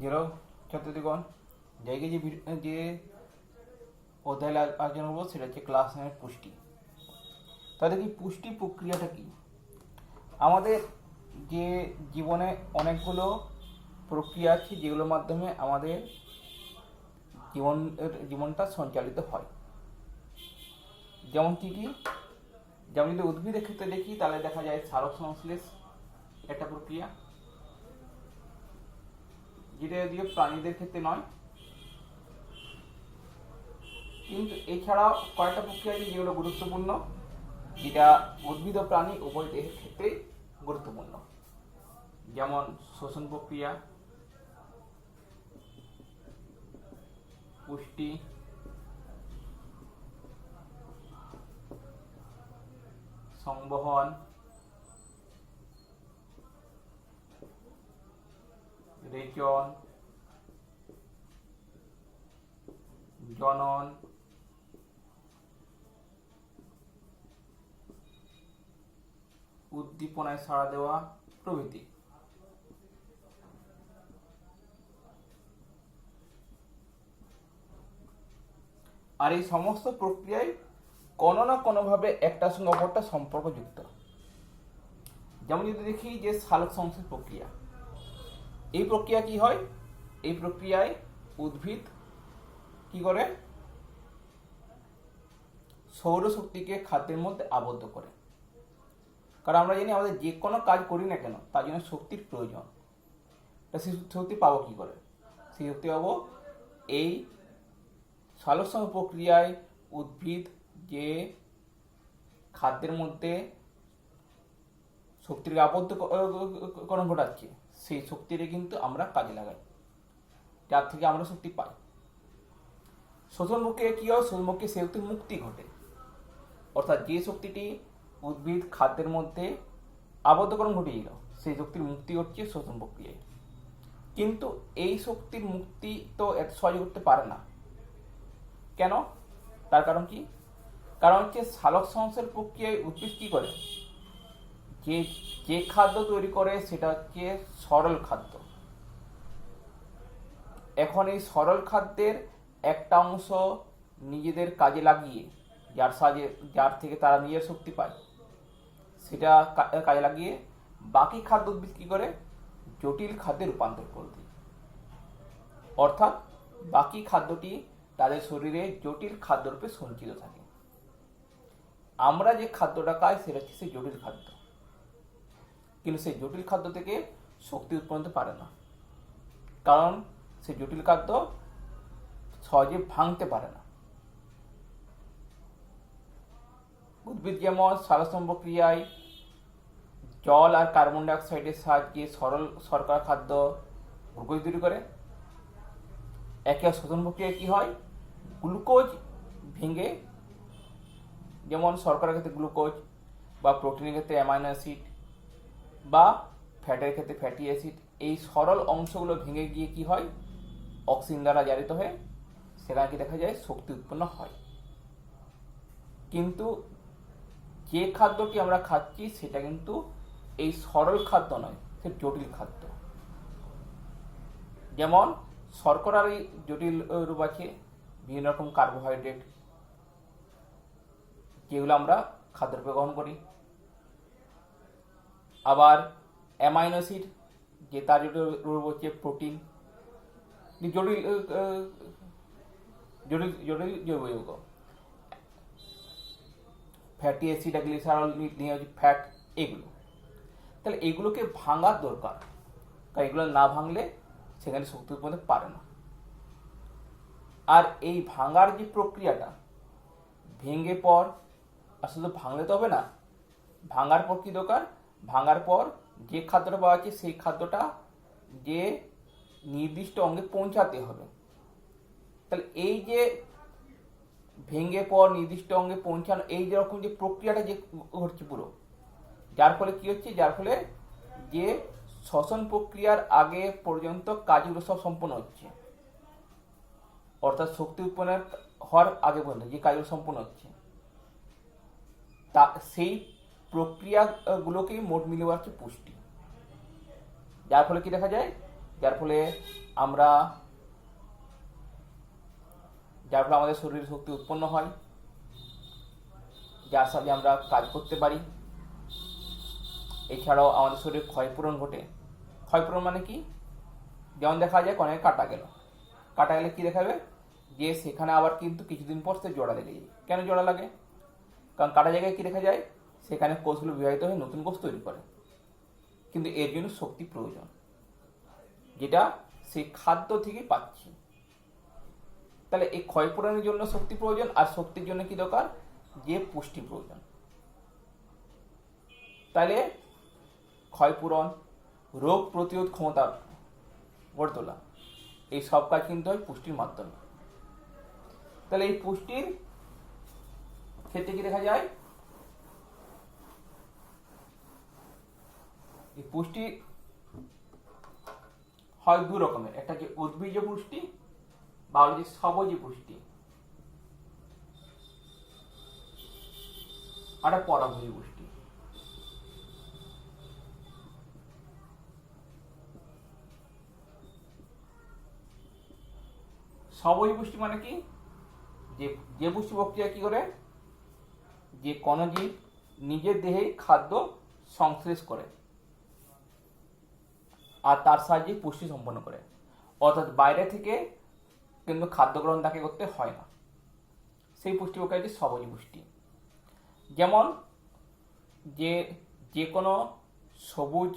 যেরো ছাত্রীগণ জায়গায় যে অধ্যায় আলোচনা করবো সেটা হচ্ছে ক্লাস 9 পুষ্টি। তাদের কি পুষ্টি প্রক্রিয়াটা কি? আমাদের যে জীবনে অনেকগুলো প্রক্রিয়া আছে যেগুলোর মাধ্যমে আমাদের জীবনটা সঞ্চালিত হয়। যেমন কি কি? যেমন যদি উদ্ভিদের ক্ষেত্রে দেখি তাহলে দেখা যায় সালোক সংশ্লেষ একটা প্রক্রিয়া, যেটা যদিও প্রাণীদের ক্ষেত্রে নয়, কিন্তু এছাড়াও কয়েকটা প্রক্রিয়া আছে যেগুলো গুরুত্বপূর্ণ, যেটা উদ্ভিদ ও প্রাণী উভয় দেহের ক্ষেত্রে গুরুত্বপূর্ণ। যেমন শ্বসন প্রক্রিয়া, পুষ্টি, সংবহন, রেচন, জনন, উদ্দীপনায় সাড়া দেওয়া প্রভৃতি। আর এই সমস্ত প্রক্রিয়ায় কোনো না কোনোভাবে একটার সঙ্গে অপরটা সম্পর্কযুক্ত। যেমন যদি দেখি যে সালোক সংশ্লেষ প্রক্রিয়া, এই প্রক্রিয়া কি হয়? এই প্রক্রিয়ায় উদ্ভিদ কি করে? সৌরশক্তিকে খাদ্যের মধ্যে আবদ্ধ করে। কারণ আমরা জানি আমাদের যে কোনো কাজ করি না কেন তার জন্য শক্তির প্রয়োজন। সেই শক্তি পাবো কি করে? সেই শক্তি পাবো এই সালোক সংশ্লেষ প্রক্রিয়ায় উদ্ভিদ যে খাদ্যের মধ্যে শক্তিকে আবদ্ধকরণ ঘটাচ্ছে, সেই শক্তিটা কিন্তু আমরা কাজে লাগাই, যার থেকে আমরা শক্তি পাই। শোষণ প্রক্রিয়া কি হয়? শোষণ প্রক্রিয়া সেই শক্তির মুক্তি ঘটে, অর্থাৎ যে শক্তিটি উদ্ভিদ খাদ্যের মধ্যে আবদ্ধকরণ ঘটিয়েছিল সেই শক্তির মুক্তি হচ্ছে শোষণ প্রক্রিয়ায়। কিন্তু এই শক্তির মুক্তি তো এত সহজে করতে পারে না। কেন? তার কারণ কি? কারণ হচ্ছে সালোক সংশ্লেষ প্রক্রিয়ায় উদ্ভিদ কি করে? যে খাদ্য তৈরি করে সেটা হচ্ছে সরল খাদ্য। এখন এই সরল খাদ্যের একটা অংশ নিজেদের কাজে লাগিয়ে, যার থেকে তারা নিজের শক্তি পায়, সেটা কাজে লাগিয়ে বাকি খাদ্য উদ্ভিদ কি করে? জটিল খাদ্যে রূপান্তর করে দেয়। অর্থাৎ বাকি খাদ্যটি তাদের শরীরে জটিল খাদ্যরূপে সঞ্চিত থাকে। আমরা যে খাদ্যটা খাই সেটা হচ্ছে সেই জটিল খাদ্য, কিন্তু সেই জটিল খাদ্য থেকে শক্তি উৎপন্ন হতে পারে না, কারণ সেই জটিল খাদ্য সহজে ভাঙতে পারে না। উদ্ভিদ যেমন সালোক প্রক্রিয়ায় জল আর কার্বন ডাই অক্সাইডের সাহায্যে সরল শর্করা খাদ্য গ্লুকোজ তৈরি করে, একে শোষণ প্রক্রিয়ায় কি হয়? গ্লুকোজ ভেঙে, যেমন শর্করার ক্ষেত্রে গ্লুকোজ, বা প্রোটিনের ক্ষেত্রে অ্যামাইনো অ্যাসিড, বা ফ্যাটের ক্ষেত্রে ফ্যাটি অ্যাসিড, এই সরল অংশগুলো ভেঙে গিয়ে কি হয়? অক্সিজেন দ্বারা জারিত হয়ে সেখানে কি দেখা যায়? শক্তি উৎপন্ন হয়। কিন্তু যে খাদ্যটি আমরা খাচ্ছি সেটা কিন্তু এই সরল খাদ্য নয়, সে জটিল খাদ্য। যেমন শর্করার জটিল রূপ আছে, বিভিন্ন রকম কার্বোহাইড্রেট, যেগুলো আমরা খাদ্যরূপে গ্রহণ করি। আবার অ্যামাইনো অ্যাসিড, যে তার রূপ হচ্ছে প্রোটিন, জটিল জটিল জটিল জৈব যৌগ। ফ্যাটি অ্যাসিড, গ্লিসারল, ফ্যাট, এগুলো। তাহলে এগুলোকে ভাঙার দরকার, কারণ এগুলো না ভাঙলে সেখানে শক্তি উৎপন্ন হতে পারে না। আর এই ভাঙার যে প্রক্রিয়াটা, ভেঙে পর, আর শুধু ভাঙলে তো হবে না, ভাঙার পর কি দরকার? ভাঙার পর যে খাদ্যটা পাওয়া যাচ্ছে সেই খাদ্যটা যে নির্দিষ্ট অঙ্গে পৌঁছাতে হবে। তাহলে এই যে ভেঙে পর নির্দিষ্ট অঙ্গে পৌঁছানো, এই যেরকম যে প্রক্রিয়াটা যে ঘটছে পুরো, যার ফলে কি হচ্ছে? যার ফলে যে শ্বসন প্রক্রিয়ার আগে পর্যন্ত কাজগুলো সব সম্পন্ন হচ্ছে, অর্থাৎ শক্তি উৎপন্নের হওয়ার আগে পর্যন্ত যে কাজগুলো সম্পন্ন হচ্ছে, তা সেই প্রক্রিয়াগুলোকেই মোট মিলে হচ্ছে পুষ্টি। যার ফলে কি দেখা যায়? যার ফলে আমাদের শরীরে শক্তি উৎপন্ন হয়, যার সাথে আমরা কাজ করতে পারি। এছাড়াও আমাদের শরীরে ক্ষয়পূরণ ঘটে। ক্ষয়পূরণ মানে কি? যেমন দেখা যায় অনেক কাটা গেলে কি দেখাবে, যে সেখানে আবার কিন্তু কিছুদিন পর সে জোড়া লেগে যায়। কেন জোড়া লাগে? কারণ কাটা জায়গায় কি দেখা যায়, সেখানে কোষগুলো বিভাজিত হয়ে নতুন কোষ তৈরি করে। কিন্তু এর জন্য শক্তি প্রয়োজন, যেটা সেই খাদ্য থেকে পাচ্ছি। তাহলে এই ক্ষয়পূরণের জন্য শক্তি প্রয়োজন, আর শক্তির জন্য কি দরকার? যে পুষ্টি প্রয়োজন। তাহলে ক্ষয়পূরণ, রোগ প্রতিরোধ ক্ষমতা গড়ে তোলা, এই সব কাজ কিন্তু হয় পুষ্টির মাধ্যমে। তাহলে এই পুষ্টির ক্ষেত্রে কি দেখা যায়, এই পুষ্টি হয় দু রকমের, একটা হচ্ছে উদ্ভিজ পুষ্টি বা হচ্ছে সবজ পুষ্টি, আর একটা পরাভোজী পুষ্টি। সবজ পুষ্টি মানে কি? যে পুষ্টি প্রক্রিয়া কি করে, যে কোনো জীব নিজের দেহে খাদ্য সংশ্লেষ করে আর তার সাহায্যে পুষ্টি সম্পন্ন করে, অর্থাৎ বাইরে থেকে কিন্তু খাদ্য গ্রহণ তাকে করতে হয় না। সেই পুষ্টি প্রক্রিয়া হচ্ছে সবজ পুষ্টি। যেমন যে কোনো সবুজ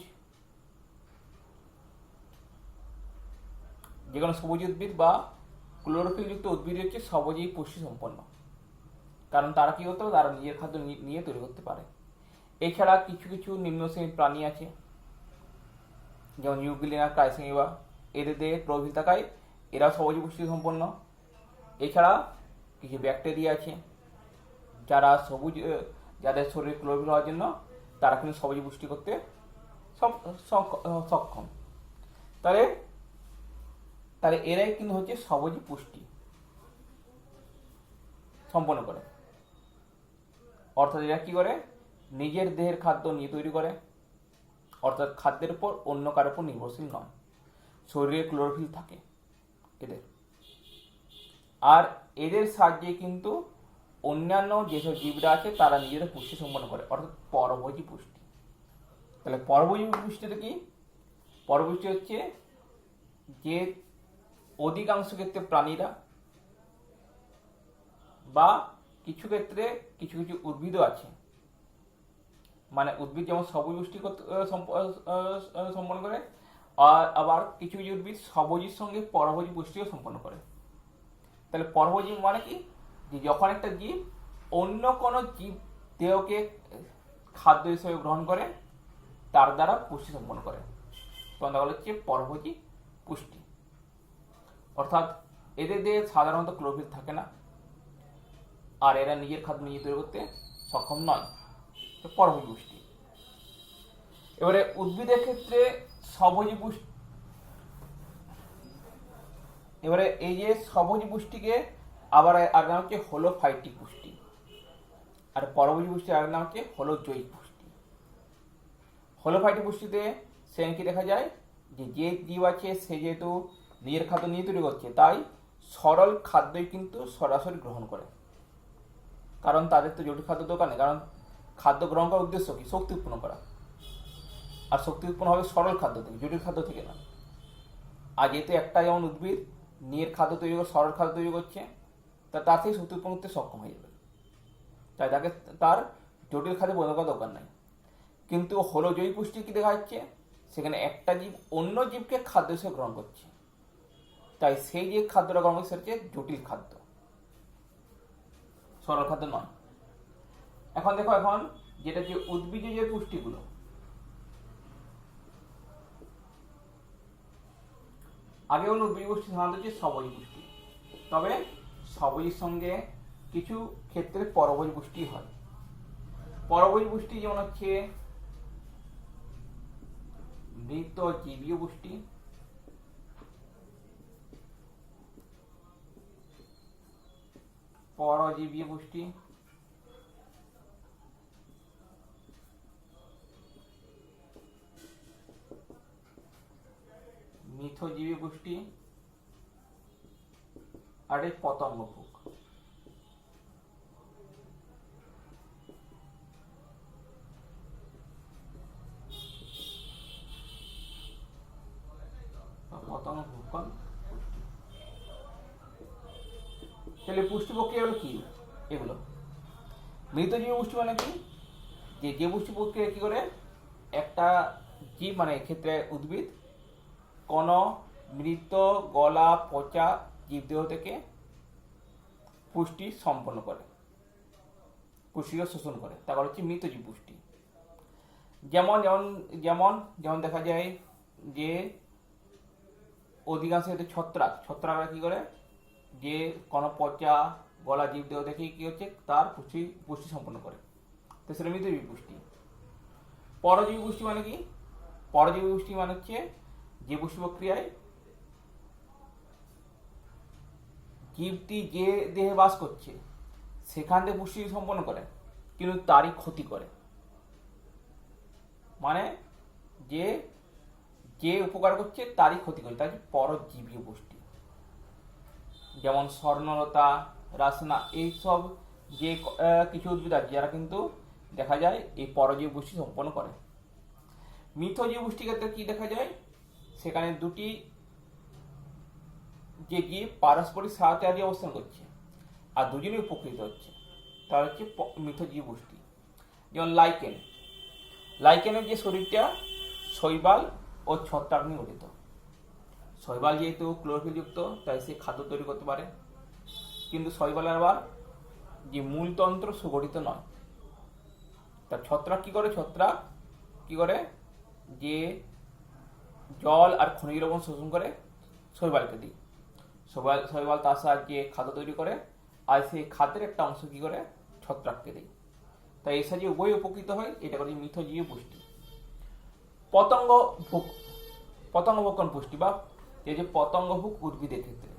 উদ্ভিদ বা ক্লোরোফিলযুক্ত উদ্ভিদ হচ্ছে সবজই পুষ্টি সম্পন্ন, কারণ তারা কি করতে পারে, তারা নিজের খাদ্য নিয়ে তৈরি করতে পারে। এছাড়া কিছু কিছু নিম্ন শ্রেণীর প্রাণী আছে, যেমন ইউগ্লিনা, ক্রাইসিনিয়া, এদের দেহে ক্লোরোফিল থাকায় এরা সবজ পুষ্টি সম্পন্ন। এছাড়া কিছু ব্যাকটেরিয়া আছে যাদের শরীরে ক্লোরোফিল হওয়ার জন্য তারা কিন্তু সবজ পুষ্টি করতে সক্ষম। তাহলে এরাই কিন্তু হচ্ছে সবজ পুষ্টি সম্পন্ন করে। অর্থাৎ এরা কি করে, নিজের দেহের খাদ্য নিয়ে তৈরি করে, অর্থাৎ খাদ্যের উপর অন্য কারোর উপর নির্ভরশীল নয়। শরীরে ক্লোরোফিল থাকে এদের, আর এদের সাহায্যে কিন্তু অন্যান্য যেসব জীবরা আছে তারা নিজেরা পুষ্টি সম্পন্ন করে, অর্থাৎ পরভোজী পুষ্টি। তাহলে পরভোজী পুষ্টিটা কি? পরপুষ্টি হচ্ছে যে অধিকাংশ ক্ষেত্রে প্রাণীরা বা কিছু ক্ষেত্রে কিছু কিছু উদ্ভিদও আছে, মানে উদ্ভিদ যেমন সবুজ পুষ্টি সম্পন্ন করে, আর আবার কিছু কিছু উদ্ভিদ সবুজের সঙ্গে পরভোজী পুষ্টিও সম্পন্ন করে। তাহলে পরভোজী মানে কি? যে যখন একটা জীব অন্য কোনো জীব দেহকে খাদ্য হিসেবে গ্রহণ করে তার দ্বারা পুষ্টি সম্পন্ন করে, তখন তাহলে হচ্ছে পরভোজী পুষ্টি। অর্থাৎ এদের দেহে সাধারণত ক্লোরোফিল থাকে না, আর এরা নিজের খাদ্য নিজে তৈরি করতে সক্ষম নয়, পরভোজী পুষ্টি। এবারে উদ্ভিদের ক্ষেত্রে স্বভোজী পুষ্টি, এবারে এই যে স্বভোজী পুষ্টিকে আবার আর নাম হচ্ছে হোলোফাইটিক পুষ্টি, আর পরভোজী পুষ্টির আর নাম হচ্ছে হোলোজৈবিক পুষ্টি। হোলোফাইটিক পুষ্টিতে সেখানে কি দেখা যায়, যে জীব আছে সে যেহেতু নিজের খাদ্য নিয়ে তৈরি করছে, তাই সরল খাদ্যই কিন্তু সরাসরি গ্রহণ করে, কারণ তাদের তো জটিল খাদ্য দরকার নেই। কারণ খাদ্য গ্রহণ করার উদ্দেশ্য কি? শক্তি উৎপন্ন করা, আর শক্তি উৎপন্ন হবে সরল খাদ্য থেকে, জটিল খাদ্য থেকে না। আর যেহেতু একটা যেমন উদ্ভিদ নিজের খাদ্য তৈরি করে সরল খাদ্য তৈরি করছে, তার থেকে শক্তি উৎপন্ন করতে সক্ষম হয়ে যাবে, তাই তার জটিল খাদ্যে পরিণত করার দরকার নাই। কিন্তু হোলোজৈবিক পুষ্টি কি দেখা যাচ্ছে, সেখানে একটা জীব অন্য জীবকে খাদ্য হিসেবে গ্রহণ করছে, তাই সেই যে খাদ্যটা গ্রহণ করছে সেটা জটিল খাদ্য, সরল খাদ্য নয়। এখন দেখো, এখন যেটা যে উদ্ভিজ যে পুষ্টিগুলো, আগে হলো উদ্ভিজ পুষ্টি সাধারণত হচ্ছে সবজ পুষ্টি, তবে সবজের সঙ্গে কিছু ক্ষেত্রে পরভোজ পুষ্টি হয়। পরভোজ পুষ্টি যেমন হচ্ছে মৃত জীবীয় পুষ্টি, পরজীবীয় পুষ্টি, মিথজীবী পুষ্টি আর এই পতঙ্গভুক। পতঙ্গভুকন তাহলে পুষ্টি প্রক্রিয়া হলো কি এগুলো? মৃতজীবী পুষ্টি মানে কি? যে পুষ্টি প্রক্রিয়া কি করে একটা জীব, মানে এক্ষেত্রে উদ্ভিদ, কোনো মৃত গলা পচা জীবদেহ থেকে পুষ্টি সম্পন্ন করে, পুষ্টিকে শোষণ করে, তারপর হচ্ছে মৃতজীব পুষ্টি। যেমন যেমন যেমন যেমন দেখা যায় যে অধিকাংশ ক্ষেত্রে ছত্রাকরা কি করে, যে কোনো পচা গলা জীবদেহ থেকে কি হচ্ছে তার পুষ্টি সম্পন্ন করে, তো সেটা মৃতজীবী পুষ্টি। পরজীবী পুষ্টি মানে কি? পরজীবী পুষ্টি মানে হচ্ছে যে পুষ্টি প্রক্রিয়ায় জীবটি যে দেহে বাস করছে সেখান থেকে পুষ্টি সম্পন্ন করে কিন্তু তারই ক্ষতি করে, মানে যে যে উপকার করছে তারই ক্ষতি করে, তাই পরজীবী পুষ্টি। যেমন স্বর্ণলতা, রাসনা, এইসব যে কিছু উদ্ভিদ আছে যারা কিন্তু দেখা যায় এই পরজীবী পুষ্টি সম্পন্ন করে। মিথজীবী পুষ্টির ক্ষেত্রে কি দেখা যায়, সেখানে দুটি যে জীব পারস্পরিক সহায়তায় অবস্থান করছে আর দুজনেই উপকৃত হচ্ছে, তার হচ্ছে মিথজীবী পুষ্টি। যেমন লাইকেনের যে শরীরটা শৈবাল ও ছত্রাক নিয়ে গঠিত। শৈবাল যেহেতু ক্লোরোফিল যুক্ত তাই সে খাদ্য তৈরি করতে পারে, কিন্তু শৈবালের আবার যে মূলতন্ত্র সুগঠিত নয়। তা ছত্রাক কি করে, যে জল আর খনিজ লবণ শোষণ করে শৈবালকে দিই, শৈবাল তার সাহায্যে খাদ্য তৈরি করে, আর সেই খাদ্যের একটা অংশ কি করে ছত্রাককে দিই, তাই এর সাহায্যে উভয় উপকৃত হয়। এটা করে মিথজীবী পুষ্টি। পতঙ্গভক্ষণ পুষ্টি বা এই যে পতঙ্গভুক উদ্ভিদের ক্ষেত্রে,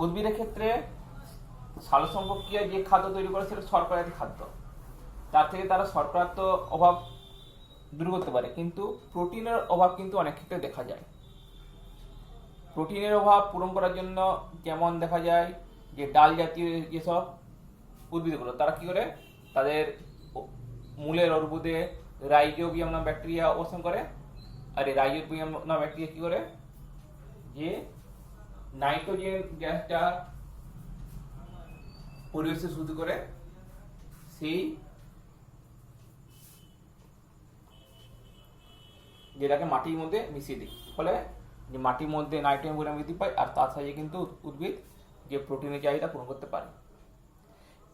উদ্ভিদের ক্ষেত্রে সালোকসংশ্লেষণ প্রক্রিয়ায় যে খাদ্য তৈরি করে সেটা শর্করা জাতীয় খাদ্য, তার থেকে তারা শর্করার তো অভাব দূর করতে পারে, কিন্তু প্রোটিনের অভাব কিন্তু অনেক ক্ষেত্রে দেখা যায়। প্রোটিনের অভাব পূরণ করার জন্য যেমন দেখা যায় যে ডাল জাতীয় যেসব উদ্ভিদগুলো তারা কি করে, তাদের মূলের অর্বুদে রাইজোবিয়াম নামক ব্যাকটেরিয়া অবস্থান করে, আর এই রাইজোবিয়াম নামক ব্যাকটেরিয়া কি করে, যে নাইট্রোজেন গ্যাসটা পরিবেশে শুদ্ধ করে সেই যেটাকে মাটির মধ্যে মিশিয়ে দিই, ফলে যে মাটির মধ্যে নাইট্রোজেন পরিমাণ বৃদ্ধি পায় আর তার সাহায্যে কিন্তু উদ্ভিদ যে প্রোটিনের চাহিদা পূরণ করতে পারে।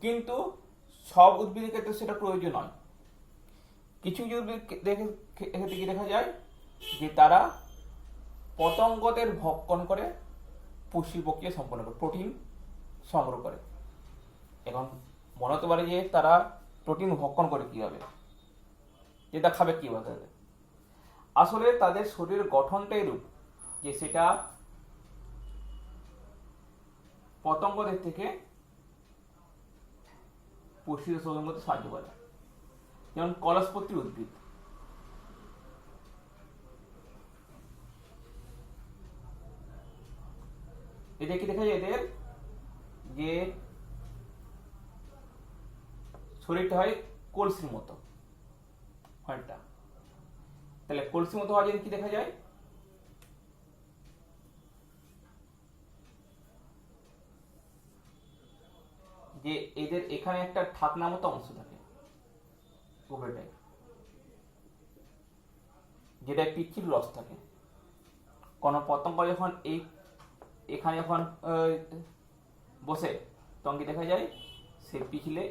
কিন্তু সব উদ্ভিদের ক্ষেত্রে সেটা প্রয়োজন নয়। কিছু কিছু উদ্ভিদ কি দেখা যায় যে তারা পতঙ্গদের ভক্ষণ করে পুষ্টি প্রক্রিয়া সম্পন্ন করে, প্রোটিন সংগ্রহ করে। এখন মনে হতে পারে যে তারা প্রোটিন ভক্ষণ করে কিভাবে, যেটা খাবে কিভাবে। আসলে তাদের শরীরের গঠনটাই রূপ যে সেটা পতঙ্গদের থেকে পুষ্টি শোষণ করতে সাহায্য করে। যেমন কলসপত্রী উদ্ভিদ, এটা কি দেখা যায়, এদের যে শরীরটা হয় কলসির মতো অনেকটা, তাহলে কলসির মতো হওয়ার জন্য কি দেখা যায়, যে এদের এখানে একটা ঢাকনা মতো অংশ থাকে উপরেটায়, যেটা পিচ্ছিল রস থাকে। কোন পতঙ্গ যখন এখানে যখন বসে তখন কি দেখা যায়, সে পিছলে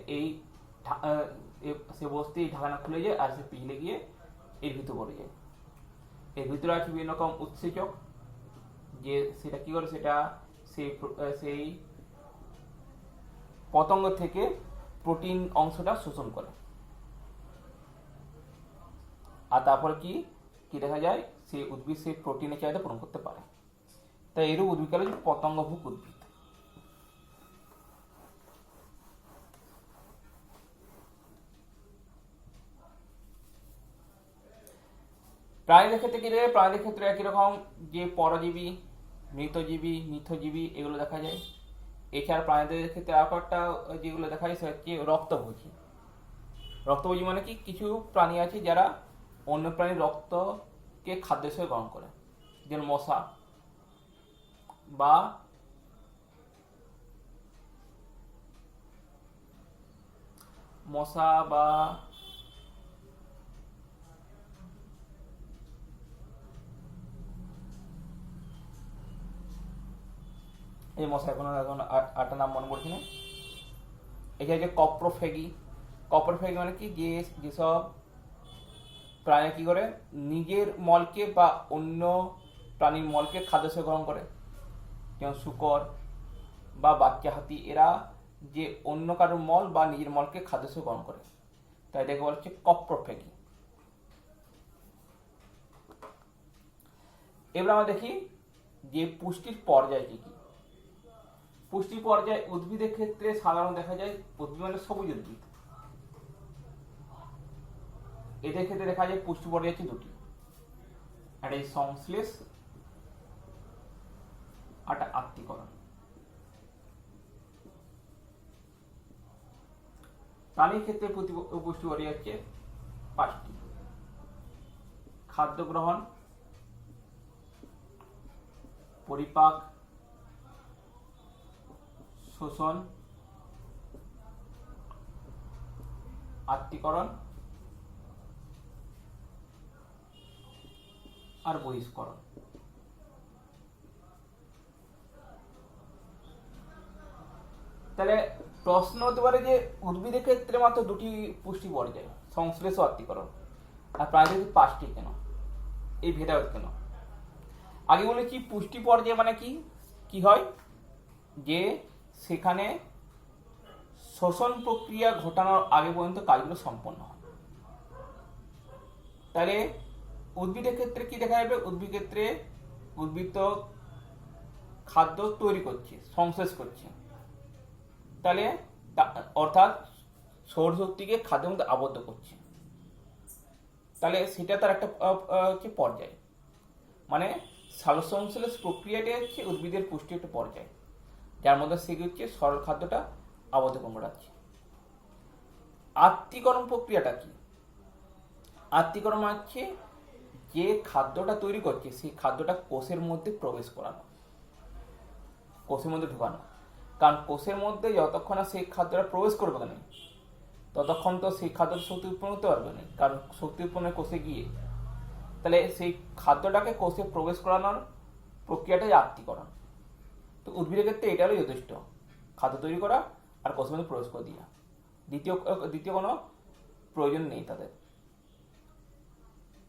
সে বসতে ঢাকনা খুলে যায় আর সে পিছলে গিয়ে এর ভিতরে পড়ে যায়। এর ভিতরে আছে বিভিন্ন রকম উৎসেচক, যে সেটা কি করে, সেটা সেই পতঙ্গ থেকে প্রোটিন অংশটা শোষণ করে, আর তারপর কি দেখা যায়, সেই উদ্ভিদ সেই প্রোটিনের চাহিদা পূরণ করতে পারে। তাই এরূপ উদ্ভিদ হল পতঙ্গভুক উদ্ভিদ। প্রাণীদের ক্ষেত্রে কি দেখে? প্রাণীদের ক্ষেত্রে একই রকম, যে পরজীবী, মৃতজীবী, মিথজীবী এগুলো দেখা যায়। এছাড়া প্রাণীদের ক্ষেত্রে আর একটা যেগুলো দেখা যায় সেটা হচ্ছে রক্তভোজী। রক্তভোজী মানে কি? কিছু প্রাণী আছে যারা অন্য প্রাণীর রক্তকে খাদ্য হিসেবে গ্রহণ করে, যেমন মশা বা এই মশা এখন আটটা নাম মনে পড়ছে না। এটা হচ্ছে কপ্রোফেগি। কপ্রোফেগি মানে কি? যেসব প্রাণী কি করে নিজের মলকে বা অন্য প্রাণীর মলকে খাদ্য হিসেবে গ্রহণ করে, যেমন শূকর বা বাচ্চা হাতি, এরা যে অন্য কারোর মল বা নিজের মলকে খাদ্য হিসেবে গ্রহণ করে, তাই এটাকে বলা হচ্ছে কপ্রোফেগি। এবার আমরা দেখি যে পুষ্টির পর্যায় কি কি। পুষ্টির পর্যায় উদ্ভিদের ক্ষেত্রে সাধারণত দেখা যায়, উদ্ভিদ মানে সবুজ উদ্ভিদ, এদের ক্ষেত্রে দেখা যায় পুষ্টি পর্যায় হচ্ছে দুটি, একটা সংশ্লেষ আর একটা আত্তীকরণ। প্রাণীর ক্ষেত্রে পুষ্টি পর্যায় হচ্ছে পাঁচটি: খাদ্য গ্রহণ, পরিপাক, শোষণ, আত্তীকরণ আর বহিষ্করণ। তাহলে প্রশ্ন হতে পারে যে উদ্ভিদের ক্ষেত্রে মাত্র দুটি পুষ্টি পর্যায়, সংশ্লেষ ও আত্তীকরণ, আর প্রাণীদের পাঁচটি কেন? এই ভেদাভেদ কেন? আগে বলেছি পুষ্টি পর্যায় মানে কি কি হয়, যে সেখানে শোষণ প্রক্রিয়া ঘটানোর আগে পর্যন্ত কাজগুলো সম্পন্ন হয়। তাহলে উদ্ভিদের ক্ষেত্রে কি দেখা যাবে? উদ্ভিদ তো খাদ্য তৈরি করছে, সংশ্লেষ করছে, তাহলে অর্থাৎ সৌরশক্তিকে খাদ্যের মধ্যে আবদ্ধ করছে, তাহলে সেটা তার একটা হচ্ছে পর্যায়। মানে সালোকসংশ্লেষ প্রক্রিয়াটা হচ্ছে উদ্ভিদের পুষ্টির একটা পর্যায়, যার মধ্যে সে হচ্ছে সরল খাদ্যটা আবদ্ধ করাচ্ছে। আত্তীকরণ প্রক্রিয়াটা কি? আত্তীকরণ হচ্ছে যে খাদ্যটা তৈরি করছে সেই খাদ্যটা কোষের মধ্যে প্রবেশ করানো, কোষের মধ্যে ঢোকানো। কারণ কোষের মধ্যে যতক্ষণ না সেই খাদ্যটা প্রবেশ করবে না, ততক্ষণ তো সেই খাদ্যটা শক্তি উৎপন্ন করতে পারবে না, কারণ শক্তি উৎপন্নের কোষে গিয়ে, তাহলে সেই খাদ্যটাকে কোষে প্রবেশ করানোর প্রক্রিয়াটাই আত্তীকরণ। তো উদ্ভিদের ক্ষেত্রে এটা হলো যথেষ্ট, খাদ্য তৈরি করা আর কোষের মধ্যে প্রবেশ করে দেওয়া, দ্বিতীয় কোনো প্রয়োজন নেই তাদের।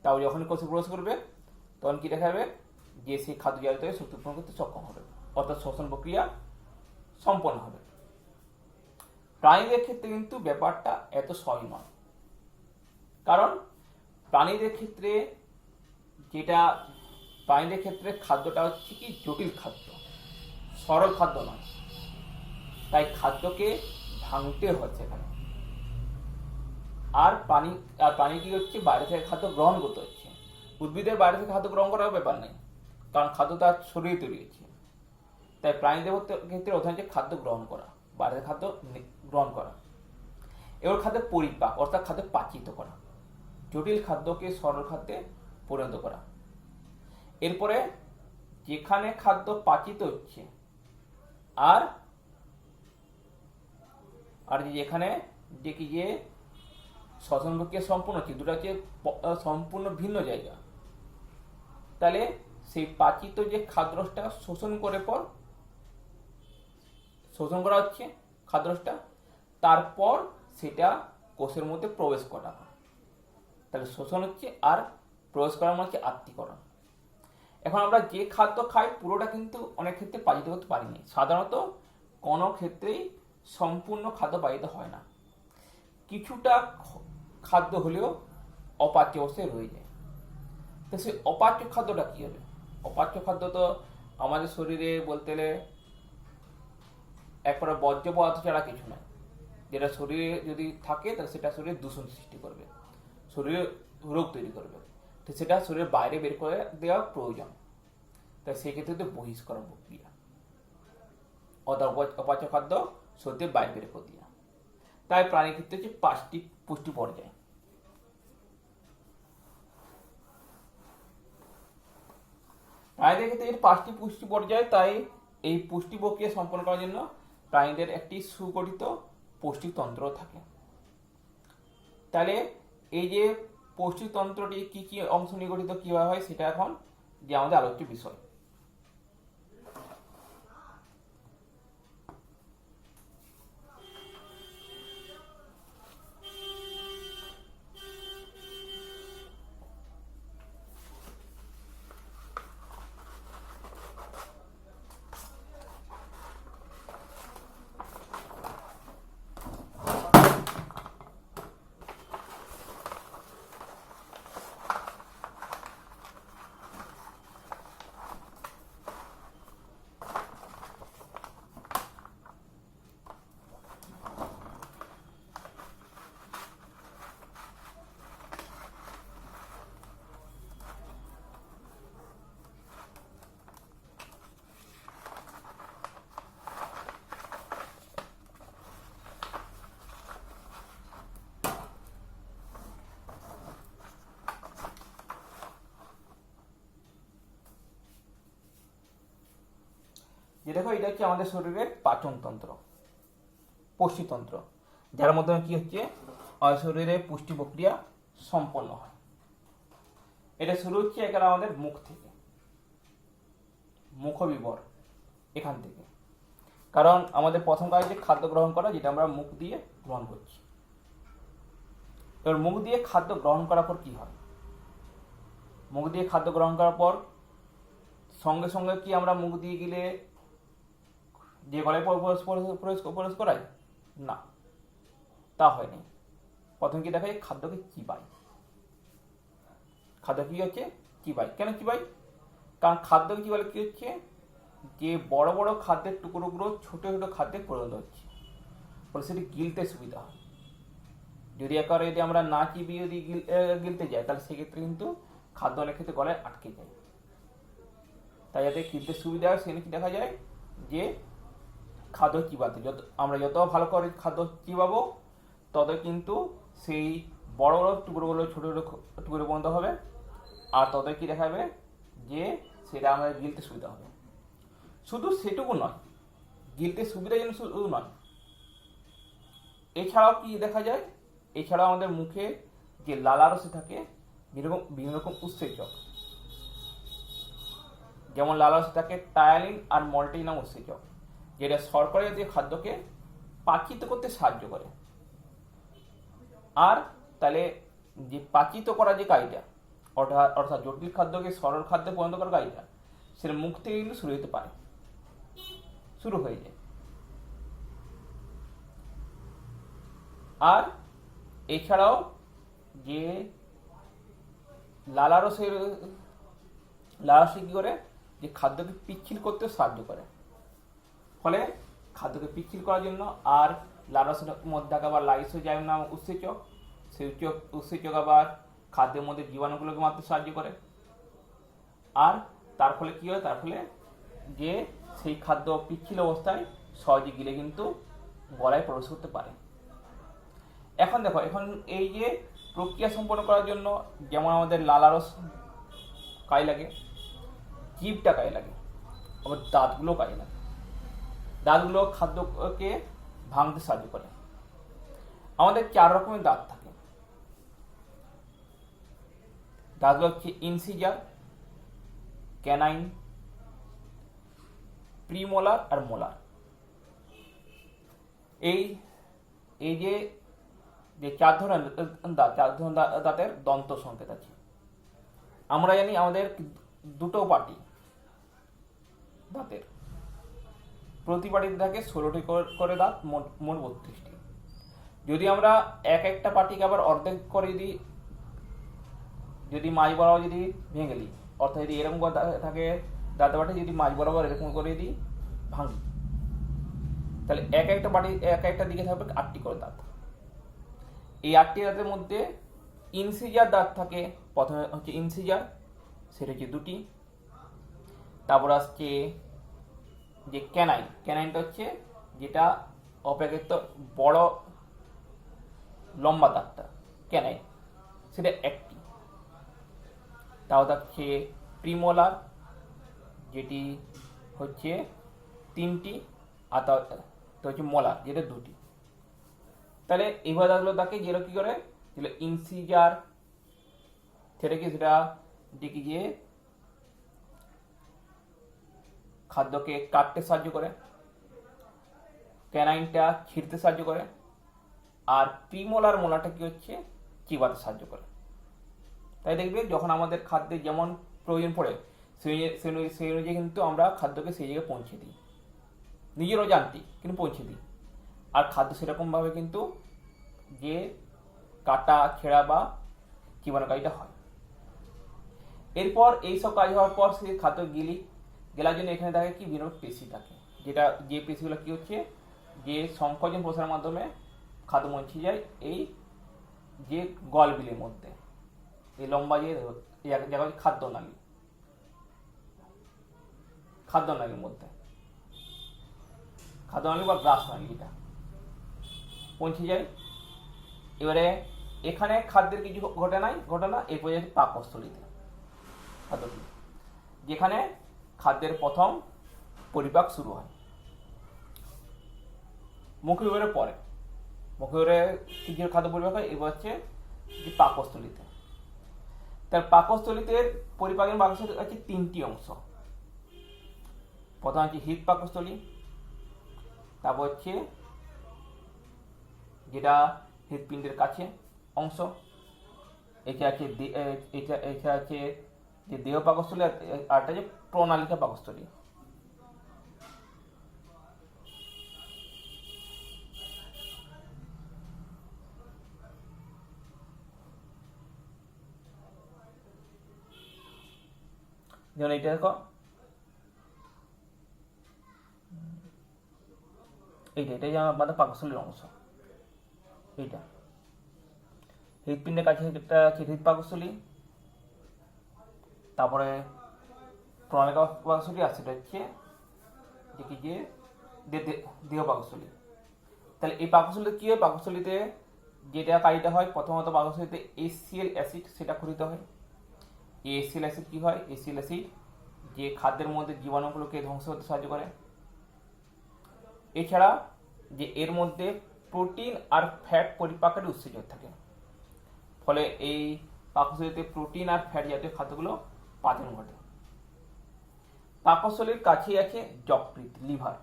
তাও যখন কোষে প্রবেশ করবে তখন কি দেখা যাবে? যে সেই খাদ্য জাল থেকে শক্তি উৎপন্ন করতে সক্ষম হবে, অর্থাৎ শ্বসন প্রক্রিয়া সম্পন্ন হবে। প্রাণীদের ক্ষেত্রে কিন্তু ব্যাপারটা এত সহজ নয়, কারণ প্রাণীদের ক্ষেত্রে খাদ্যটা হচ্ছে কি জটিল খাদ্য, সরল খাদ্য নয়, তাই খাদ্যকে ভাঙতে হচ্ছে এখানে। আর প্রাণী কি হচ্ছে? বাইরে থেকে খাদ্য গ্রহণ করতে হচ্ছে। উদ্ভিদের বাইরে থেকে খাদ্য গ্রহণ করার ব্যাপার নেই, কারণ খাদ্য তার শরীরে তৈরি হচ্ছে। তাই প্রাণীদের ক্ষেত্রে অর্থাৎ হচ্ছে খাদ্য গ্রহণ করা, বাইরে থেকে খাদ্য গ্রহণ করা। এবার খাদ্যের পরিপাক অর্থাৎ খাদ্য পাচিত করা, জটিল খাদ্যকে সরল খাদ্যে পরিণত করা। এরপরে যেখানে খাদ্য পাচিত হচ্ছে আর যেখানে যে শ্বসন প্রক্রিয়া সম্পূর্ণ হচ্ছে, দুটো হচ্ছে সম্পূর্ণ ভিন্ন জায়গা। তাহলে সেই পাচিত যে খাদ্যরসটা শোষণ করা হচ্ছে খাদ্যরসটা, তারপর সেটা কোষের মধ্যে প্রবেশ করানো। তাহলে শোষণ হচ্ছে আর প্রবেশ করানো হচ্ছে আত্তীকরণ। এখন আমরা যে খাদ্য খাই পুরোটা কিন্তু অনেক ক্ষেত্রে পাচিত করতে পারিনি, সাধারণত কোনো ক্ষেত্রেই সম্পূর্ণ খাদ্য পাচিত হয় না, কিছুটা খাদ্য হলেও অপাচ্য অবস্থায় রয়ে যায়। তো সেই অপাচ্য খাদ্যটা কি হবে? অপাচ্য খাদ্য তো আমাদের শরীরে বলতে গেলে একবারে বর্জ্য পদার্থ ছাড়া কিছু নয়, যেটা শরীরে যদি থাকে তাহলে সেটা শরীরে দূষণ সৃষ্টি করবে, শরীরে রোগ তৈরি করবে। তো সেটা শরীরের বাইরে বের করে দেওয়া প্রয়োজন। তাই সেক্ষেত্রে তো বহিষ্করণ প্রক্রিয়া, অর্থাৎ অপাচ্য খাদ্য শরীরের বাইরে বের করে দেওয়া। তাই প্রাণীর ক্ষেত্রে হচ্ছে 5টি পুষ্টি পর্যায়। প্রাণীদের ক্ষেত্রে 5টি পুষ্টি পর্যায়, তাই এই পুষ্টি প্রক্রিয়া সম্পন্ন করার জন্য প্রাণীদের একটি সুগঠিত পুষ্টিতন্ত্র থাকে। তাহলে এই যে পুষ্টিতন্ত্রটি কি কি অংশ নিয়ে গঠিত, কিভাবে হয়, সেটা এখন যে আমাদের আলোচ্য বিষয়। যে দেখো, এটা হচ্ছে আমাদের শরীরের পাচনতন্ত্র, পুষ্টিতন্ত্র, যার মাধ্যমে কি হচ্ছে আমাদের শরীরে পুষ্টি প্রক্রিয়া সম্পন্ন হয়। এটা শুরু হচ্ছে এখানে আমাদের মুখ থেকে, মুখবিবর, এখান থেকে। কারণ আমাদের প্রথম কাজ হচ্ছে খাদ্য গ্রহণ করা, যেটা আমরা মুখ দিয়ে গ্রহণ করছি। এবার মুখ দিয়ে খাদ্য গ্রহণ করার পর কি হয়? মুখ দিয়ে খাদ্য গ্রহণ করার পর সঙ্গে সঙ্গে কি আমরা মুখ দিয়ে গেলে যে গলায় প্রবেশ করাই? না, তা হয়নি। প্রথম কি দেখা যায়, খাদ্যকে চিবাই। খাদ্য কি হচ্ছে? চিবাই। কেন চিবাই? কারণ খাদ্যকে চিবালে কি হচ্ছে, যে বড় বড় খাদ্যের টুকরোগুলো ছোট ছোট খাদ্যে পরিণত হচ্ছে, ফলে সেটি গিলতে সুবিধা হয়। যদি একেবারে যদি আমরা না চিবিয়ে যদি গিলতে যাই, তাহলে সেক্ষেত্রে কিন্তু খাদ্য অনেক ক্ষেত্রে গলায় আটকে যায়। তাই যাতে গিলতে সুবিধা হয়, সেখানে কি দেখা যায় যে খাদ্য চিবাতে আমরা যত ভালো করে খাদ্য চিবাবো, তত কিন্তু সেই বড় বড় টুকরোগুলো ছোটো ছোটো টুকরো বন্ধ হবে, আর তত কি দেখাবে যে সেটা আমাদের গিলতে সুবিধা হবে। শুধু সেটুকু নয়, গিলতে সুবিধার জন্য শুধু নয়, এছাড়াও কি দেখা যায়, এছাড়াও আমাদের মুখে যে লালারসে থাকে বিভিন্ন রকম উৎসেচক, যেমন লালারসে থাকে টায়ালিন আর মল্টিন নাম উৎসেচক, যেটা শর্করা জাতীয় খাদ্যকে পাচিত করতে সাহায্য করে। আর তাহলে যে পাচিত করা যে কাজটা, অর্থাৎ জটিল খাদ্যকে সরল খাদ্যে পরিণত করার কাজটা, সেটা মুখ থেকে কিন্তু শুরু হতে পারে, শুরু হয়ে যায়। আর এছাড়াও যে লালারসে কি করে, যে খাদ্যকে পিচ্ছিল করতে সাহায্য করে। ফলে খাদ্যকে পিচ্ছিল করার জন্য, আর লালারসের মধ্যে থাকা আবার লাইসোজাইম নাম উৎসেচক, সেই উৎসেচক আবার খাদ্যের মধ্যে জীবাণুগুলোকে মারতে সাহায্য করে। আর তার ফলে কি হয়, তার ফলে যে সেই খাদ্য পিচ্ছিল অবস্থায় সহজে গিলে কিন্তু গলায় প্রবেশ করতে পারে। এখন দেখো, এখন এই যে প্রক্রিয়া সম্পন্ন করার জন্য যেমন আমাদের লালারস কাজে লাগে, জিভটা কাজে লাগে, আবার দাঁতগুলো কাজে লাগে। দাঁতগুলো খাদ্যকে ভাঙতে সাহায্য করে। আমাদের 4 রকমের দাঁত থাকে। দাঁতগুলো হচ্ছে ইনসিজার, ক্যানাইন, প্রিমোলার আর মোলার। এই যে 4 ধরনের দাঁতের দন্ত সংকেত আছে। আমরা জানি আমাদের 2টো পাটি দাঁতের, প্রতি পাটিতে থাকে 16টি করে দাঁত, মোট 32টি। যদি আমরা একটা পাটিকে আবার অর্ধেক করে যদি মাঝ বরাবর যদি ভেঙে দিই, অর্থাৎ যদি এরকম করে থাকে দাঁতের পাটি, যদি মাঝ বরাবর এরকম করে দিই ভাঙি, তাহলে একটা পাটি একটা দিকে থাকবে 8টি করে দাঁত। এই 8টি দাঁতের মধ্যে ইনসিজার দাঁত থাকে, প্রথমে হচ্ছে ইনসিজার, সেটা হচ্ছে দুটি। তারপর আসছে যে ক্যানাইন, ক্যানাইনটা হচ্ছে যেটা অপেক্ষাকৃত বড় লম্বা দাঁতটা, ক্যানাইন, সেটা একটি। তাও থাকছে প্রিমোলার, যেটি হচ্ছে তিনটি, আর তা হচ্ছে মোলার, যেটা দুটি। তাহলে এইভাবে দাঁতগুলো থাকে, যেটা কি করে, যেগুলো ইনসিজার সেটা কি, সেটা দেখি যে খাদ্যকে কাটতে সাহায্য করে, ক্যানাইনটা ছিঁড়তে সাহায্য করে, আর প্রিমোলার মোলারটা কি হচ্ছে, চিবাতে সাহায্য করে। তাই দেখবে যখন আমাদের খাদ্যে যেমন প্রয়োজন পড়ে সেই অনুযায়ী কিন্তু আমরা খাদ্যকে সেই জায়গায় পৌঁছে দিই, নিজেরও জানতি কিন্তু পৌঁছে দিই। আর খাদ্য সেরকমভাবে কিন্তু যে কাটা ছেঁড়া বা চিবানো কাজটা হয়। এরপর এইসব কাজ হওয়ার পর সেই খাদ্য গেলার জন্য এখানে থাকে কি, বিভিন্ন পেশি থাকে, যেটা যে পেশিগুলো কি হচ্ছে, যে সংকোচন প্রসারের মাধ্যমে খাদ্য পৌঁছে যায় এই যে গলবিলির মধ্যে, এই লম্বা যে জায়গা হচ্ছে খাদ্যনালীর মধ্যে, খাদ্যনালী বা গ্রাসনালী, এটা পৌঁছে যায়। এবারে এখানে খাদ্যের কিছু ঘটনা এরপর যাচ্ছে পাকস্থলীতে, খাদ্যটি যেখানে খাদ্যের প্রথম পরিপাক শুরু হয়। মুখে পরে মুখে কিছু খাদ্য পরিপাক হয়, এবার হচ্ছে যে পাকস্থলীতে। তার পাকস্থলীতে পরিপাকের পাকস্থলী আছে তিনটি অংশ। প্রথম হচ্ছে হৃদ পাকস্থলী, তারপর হচ্ছে যেটা হৃদপিণ্ডের কাছে অংশ, এটা আছে যে দেহ পাকস্থলী, আর একটা যে প্রণালিকা পাকস্থলী। যেমন এইটা দেখো, এটাই আমাদের পাকস্থলীর অংশ। এইটা হৃদপিণ্ডের কাছে একটা আছে হৃদ পাকস্থলী, তারপরে প্রণালিকা পাকস্থলী, আর সেটা হচ্ছে দেখি যে দেহ পাকস্থলী। তাহলে এই পাকস্থলীতে কি হয়, পাকস্থলীতে যেটা কাজটা হয়, প্রথমত পাকস্থলীতে HCl অ্যাসিড সেটা ক্ষরিত হয়। এই HCl অ্যাসিড কি হয়, HCl অ্যাসিড যে খাদ্যের মধ্যে জীবাণুগুলোকে ধ্বংস করতে সাহায্য করে। এছাড়া যে এর মধ্যে প্রোটিন আর ফ্যাট পরিপাকের উৎসেচক থাকে, ফলে এই পাকস্থলীতে প্রোটিন আর ফ্যাট জাতীয় খাদ্যগুলো পাচন ঘটে। পাকস্থলীর কাছেই আছে যকৃৎ, লিভার।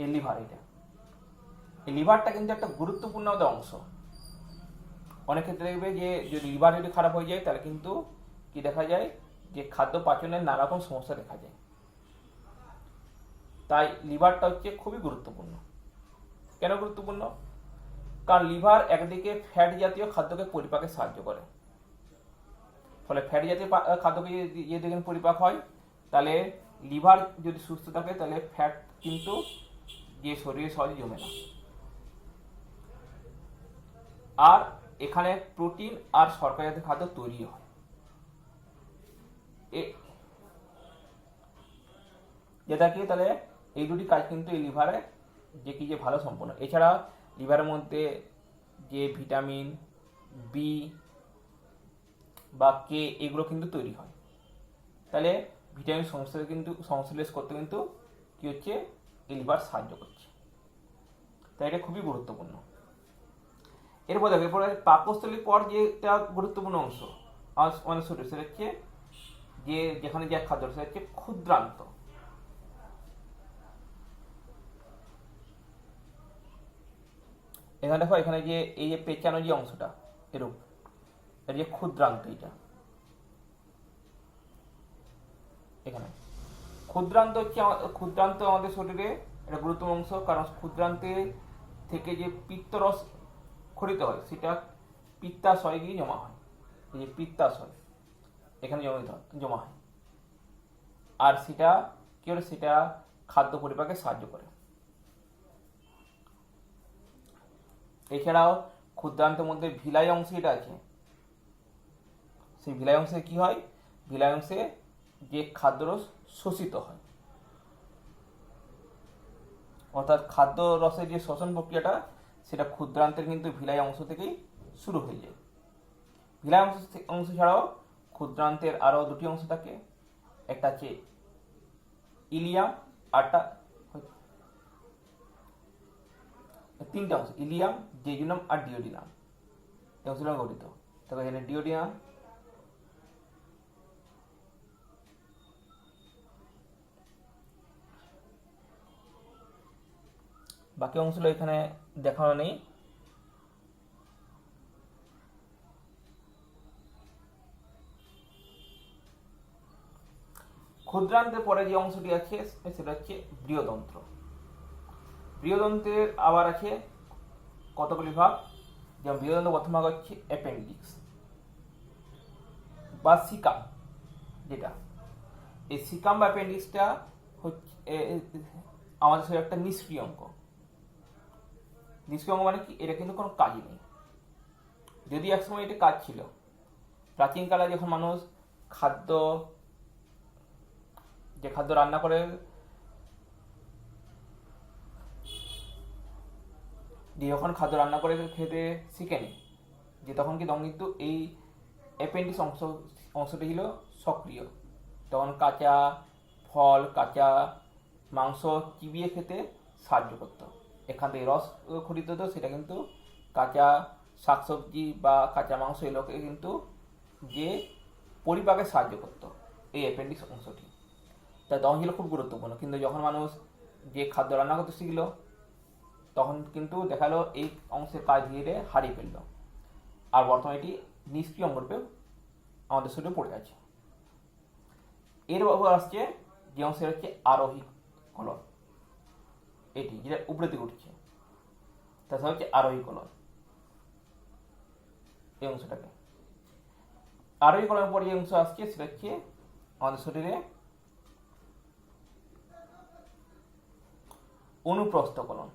এই লিভারটা কিন্তু একটা গুরুত্বপূর্ণ অংশ। অনেক ক্ষেত্রে দেখবে যে যদি লিভার যদি খারাপ হয়ে যায়, তাহলে কিন্তু কি দেখা যায়, যে খাদ্য পাচনের নানা রকম সমস্যা দেখা যায়। তাই লিভারটা হচ্ছে খুবই গুরুত্বপূর্ণ। কেন গুরুত্বপূর্ণ? কারণ লিভার একদিকে ফ্যাট জাতীয় খাদ্যকে পরিপাকে সাহায্য করে, ফলে ফ্যাট জাতীয় খাদ্যকে যদি পরিপাক হয়, তাহলে লিভার যদি সুস্থ থাকে, তাহলে ফ্যাট কিন্তু যে শরীরে সহজে জমে না। আর এখানে প্রোটিন আর শর্করা জাতীয় খাদ্য তৈরি হয়। যেটা কি, তাহলে এই দুটি কাজ কিন্তু এই লিভারে যে ভালো সম্পন্ন। এছাড়া লিভারের মধ্যে যে ভিটামিন বি বা কে, এগুলো কিন্তু তৈরি হয়। তাহলে ভিটামিন সংশ্লেষ করতে কিন্তু কি হচ্ছে, এই লিভার সাহায্য করছে। তাই এটা খুবই গুরুত্বপূর্ণ। এরপর দেখো, এরপরে পাকস্থলীর পর যেটা গুরুত্বপূর্ণ অংশ আমাদের শরীর, সেটা হচ্ছে যে যেখানে যে খাদ্য, সেটা হচ্ছে ক্ষুদ্রান্ত। এখানে দেখো, এখানে যে এই যে পেঁচানো যে অংশটা, এরূপ, এর যে ক্ষুদ্রান্ত, এটা এখানে ক্ষুদ্রান্ত আমাদের শরীরে একটা গুরুত্বপূর্ণ অংশ। কারণ ক্ষুদ্রান্তে থেকে যে পিত্তরস ক্ষরিত হয়, সেটা পিত্তাশয়ে গিয়ে জমা হয়। এই যে পিত্তাশয় এখানে জমা হয়, আর সেটা কি করে, সেটা খাদ্য পরিপাকে সাহায্য করে। এছাড়াও ক্ষুদ্রান্তের মধ্যে ভিলাই অংশ যেটা আছে, সেই ভিলাই অংশে কি হয়, ভিলাই অংশে যে খাদ্যরস শোষিত হয়, অর্থাৎ খাদ্য রসের যে শ্বসন প্রক্রিয়াটা সেটা ক্ষুদ্রান্তের কিন্তু ভিলাই অংশ থেকেই শুরু হয়ে যায়। ভিলাই অংশ ছাড়াও ক্ষুদ্রান্তের আরও দুটি অংশ থাকে, একটা হচ্ছে ইলিয়াম, আরটা তিনটে অংশ, ইলিয়াম, জেজুনাম আর ডিওডিনাম, এই অংশগুলো গঠিত। তবে এখানে ডিওডিনাম, বাকি অংশগুলো এখানে দেখানো নেই। ক্ষুদ্রান্তের পরে যে অংশটি আছে সেটা হচ্ছে বৃহদন্ত্র। বৃহদন্ত্রের আবার আছে কতগুলি ভাগ, যেমন বৃহদন্ত্রের প্রথম ভাগ হচ্ছে অ্যাপেন্ডিক্স বা সিকাম, যেটা এই সিকাম বা অ্যাপেন্ডিক্সটা হচ্ছে আমাদের শরীরে একটা নিষ্ক্রিয় অঙ্গ। নিষ্ক্রিয় অঙ্গ মানে কি, এটা কিন্তু কোনো কাজই নেই, যদি একসময় এটা কাজ ছিল। প্রাচীনকালে যখন মানুষ যে খাদ্য রান্না করে খেতে শিখেনি, যে তখন কিন্তু এই অ্যাপেন্ডিক্স অংশটি ছিল সক্রিয়। তখন কাঁচা ফল, কাঁচা মাংস চিবিয়ে খেতে সাহায্য করত, এখান থেকে রস খরিত হতো, সেটা কিন্তু কাঁচা শাকসবজি বা কাঁচা মাংস এগুলোকে কিন্তু যে পরিপাকে সাহায্য করতো এই অ্যাপেন্ডিক্স অংশটি। তাই তখন ছিল খুব গুরুত্বপূর্ণ। কিন্তু যখন মানুষ যে খাদ্য রান্না করতে শিখলো, তখন কিন্তু দেখালো এই অংশের কাজ ধীরে হারিয়ে ফেললো, আর বর্তমানে এটি নিষ্ক্রিয় অঙ্গ রূপে আমাদের শরীরে পড়ে আছে। এর ব্যাপার আসছে যে অংশের হচ্ছে আরোহী কলন, এটি যেটা উপরে দিকে উঠছে, তাছাড়া হচ্ছে আরোহী কলন। এই অংশটাকে আরোহী কলনের পরে যে অংশ আসছে সেটা হচ্ছে আমাদের শরীরে অনুপ্রস্থ কলন।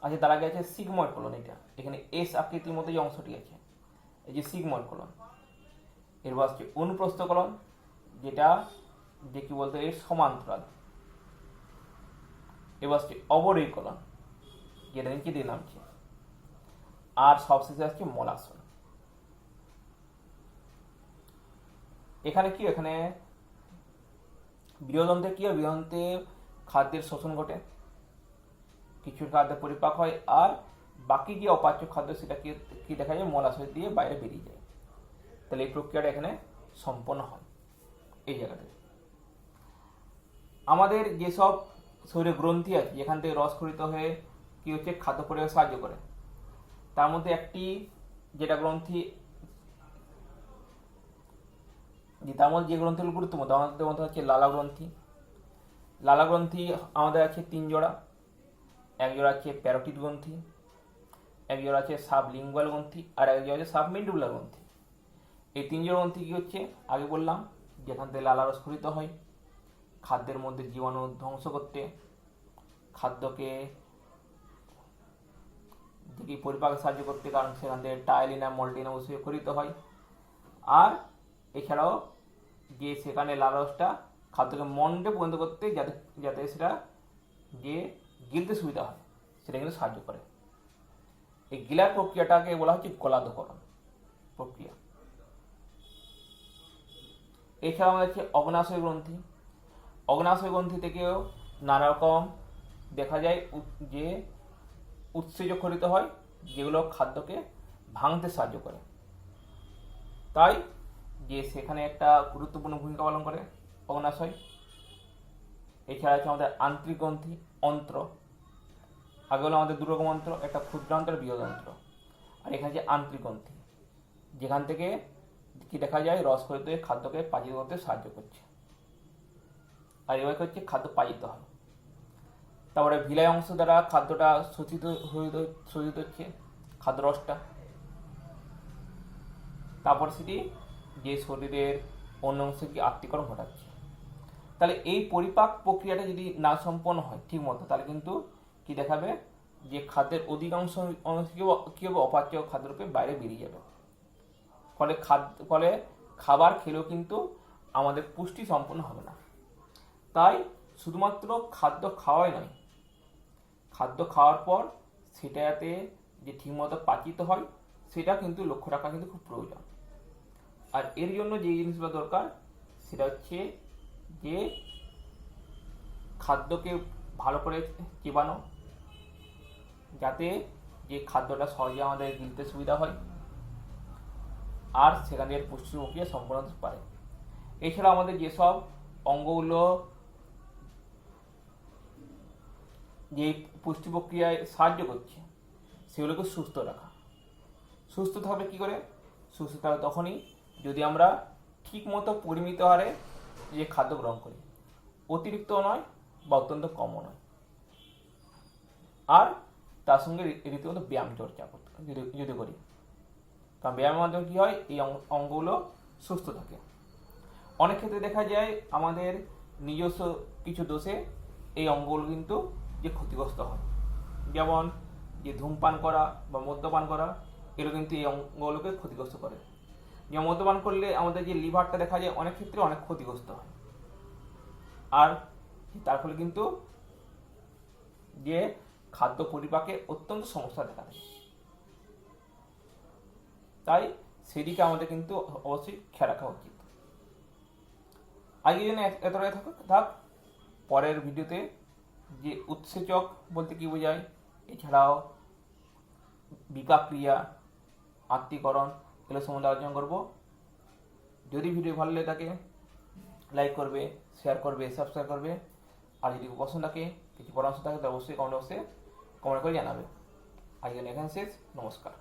আচ্ছা, তার আগে আছে সিগময়েড কলন। এটা এখানে এস আকৃতির মধ্যে যে অংশটি আছে, এই যে সিগময়েড কলন। এরপর আসছে অনুপ্রস্থ কলন, যেটা যে কি বলতে এর সমান্তরাল। এবার আসছে অবরোহী কলন, যেটা নিচে দিয়ে নামছে। আর সবশেষে আসছে মলাসন। এখানে কি, এখানে বৃহদন্ত্রে কি হয়, বৃহদন্ত্রে খাদ্যের শোষণ ঘটে, কিছু খাদ্য পরিপাক হয়, আর বাকি যে অপাচ্য খাদ্য সেটা কি দেখা যায়, মলাশয় দিয়ে বাইরে বেরিয়ে যায়। তাহলে এই প্রক্রিয়াটা এখানে সম্পন্ন হয় এই জায়গাতে। আমাদের যেসব শরীরে গ্রন্থি আছে যেখান থেকে রস খরিত হয়ে কি হচ্ছে খাদ্য পরিপাকে সাহায্য করে, তার মধ্যে একটি যেটা গ্রন্থি, তার মধ্যে যে গ্রন্থিগুলো গুরুত্বপূর্ণ আমাদের মধ্যে হচ্ছে লালা গ্রন্থি। লালা গ্রন্থি আমাদের আছে 3 জোড়া। এক জোড়া আছে প্যারোটিড গ্রন্থি, এক জোড়া আছে সাবলিঙ্গুয়াল গ্রন্থি, আর এক জোড়া আছে সাবমেন্ডিবুলার গ্রন্থি। এই 3 জোড়া গ্রন্থি কি হচ্ছে, আগে বললাম যেখান থেকে লালা রস খরিত হয় খাদ্যের মধ্যে জীবাণু ধ্বংস করতে, খাদ্যকে দিকে পরিপাকে সাহায্য করতে, কারণ সেখান থেকে টাইলিনা মল্টিনা ওষুধ খরিত হয়। আর এছাড়াও যে সেখানে লালা রসটা খাদ্যকে মন্ডে পরিণত করতে, যাতে সেটা যে গিলতে সুবিধা হয়, সেটা কিন্তু সাহায্য করে। এই গিলার প্রক্রিয়াটাকে বলা হচ্ছে গলাধকরণ প্রক্রিয়া। এছাড়া আমাদের হচ্ছে অগ্নাশয় গ্রন্থি। অগ্নাশয় গ্রন্থি থেকেও নানা রকম দেখা যায় যে উৎসেচক খরিত হয়, যেগুলো খাদ্যকে ভাঙতে সাহায্য করে। তাই যে সেখানে একটা গুরুত্বপূর্ণ ভূমিকা পালন করে অগ্নাশয়। এছাড়া আছে আমাদের আন্তরিক গ্রন্থি, অন্ত্র। আগে হলো আমাদের দুরকম অন্ত্র, একটা ক্ষুদ্রান্ত্র আর বৃহদন্ত্র। আর এখানে যে আন্তরিক গ্রন্থি, যেখান থেকে কি দেখা যায় রস খরিত হয়ে খাদ্যকে পাচিত করতে সাহায্য করছে, আর এবার হচ্ছে খাদ্য পাচিত হয়। তারপরে ভিলাই অংশ দ্বারা খাদ্যটা শোষিত হচ্ছে খাদ্য রসটা, তারপর সেটি যে শরীরের অন্য অংশে কি আত্তীকরণ ঘটাচ্ছে। তাহলে এই পরিপাক প্রক্রিয়াটা যদি না সম্পন্ন হয় ঠিক মতো, তাহলে কিন্তু কি দেখাবে, যে খাদ্যের অধিকাংশ অংশ কি হবে, অপাচ্য খাদ্যরূপে বাইরে বেরিয়ে যাবে। ফলে খাবার খেলেও কিন্তু আমাদের পুষ্টি সম্পন্ন হবে না। তাই শুধুমাত্র খাদ্য খাওয়াই নয়, খাদ্য খাওয়ার পর সেটা যাতে যে ঠিকমতো পাচিত হয় সেটা কিন্তু লক্ষ্য রাখা কিন্তু খুব প্রয়োজন। আর এর জন্য যে জিনিসগুলো দরকার সেটা হচ্ছে যে খাদ্যকে ভালো করে চিবানো, যাতে যে খাদ্যটা সহজে আমাদের গিলতে সুবিধা হয় আর সেখানে এর পুষ্টি প্রক্রিয়া সম্পন্ন হতে পারে। এছাড়া আমাদের যেসব অঙ্গগুলো যে পুষ্টি প্রক্রিয়ায় সাহায্য করছে সেগুলোকে সুস্থ রাখা। সুস্থ থাকবে কী করে? সুস্থ থাকবে তখনই যদি আমরা ঠিকমতো পরিমিত হারে যে খাদ্য গ্রহণ করি, অতিরিক্ত নয় বা অত্যন্ত কমও নয়, আর তার সঙ্গে রীতিমতো ব্যায়াম চর্চা করতে যদি করি, কারণ ব্যায়ামের মাধ্যমে কী হয়, এই অঙ্গগুলো সুস্থ থাকে। অনেক ক্ষেত্রে দেখা যায় আমাদের নিজস্ব কিছু দোষে এই অঙ্গগুলো কিন্তু যে ক্ষতিগ্রস্ত হয়, যেমন যে ধূমপান করা বা মদ্যপান করা, এগুলো কিন্তু এই অঙ্গগুলোকে ক্ষতিগ্রস্ত করে। যেমন মদ্যপান করলে আমাদের যে লিভারটা দেখা যায় অনেক ক্ষেত্রে অনেক ক্ষতিগ্রস্ত হয়, আর তার ফলে কিন্তু যে খাদ্য পরিপাকে অত্যন্ত সমস্যা দেখা দেয়। তাই সেদিকে আমাদের কিন্তু অবশ্যই খেয়াল রাখা উচিত। আজকের জন্য এতটাই থাক। পরের ভিডিওতে যে উৎসেচক বলতে কি বোঝায়, এছাড়াও বিপাক ক্রিয়া, আত্তীকরণ, এগুলো সম্বন্ধে আলোচনা করব। যদি ভিডিও ভালো লেগে থাকে লাইক করবে, শেয়ার করবে, সাবস্ক্রাইব করবে। আর যদি পছন্দ থাকে, কিছু পরামর্শ থাকে, তো অবশ্যই কমেন্ট বক্সে কমেন্ট করে জানাবে। আজকের জন্য এখানে শেষ। নমস্কার।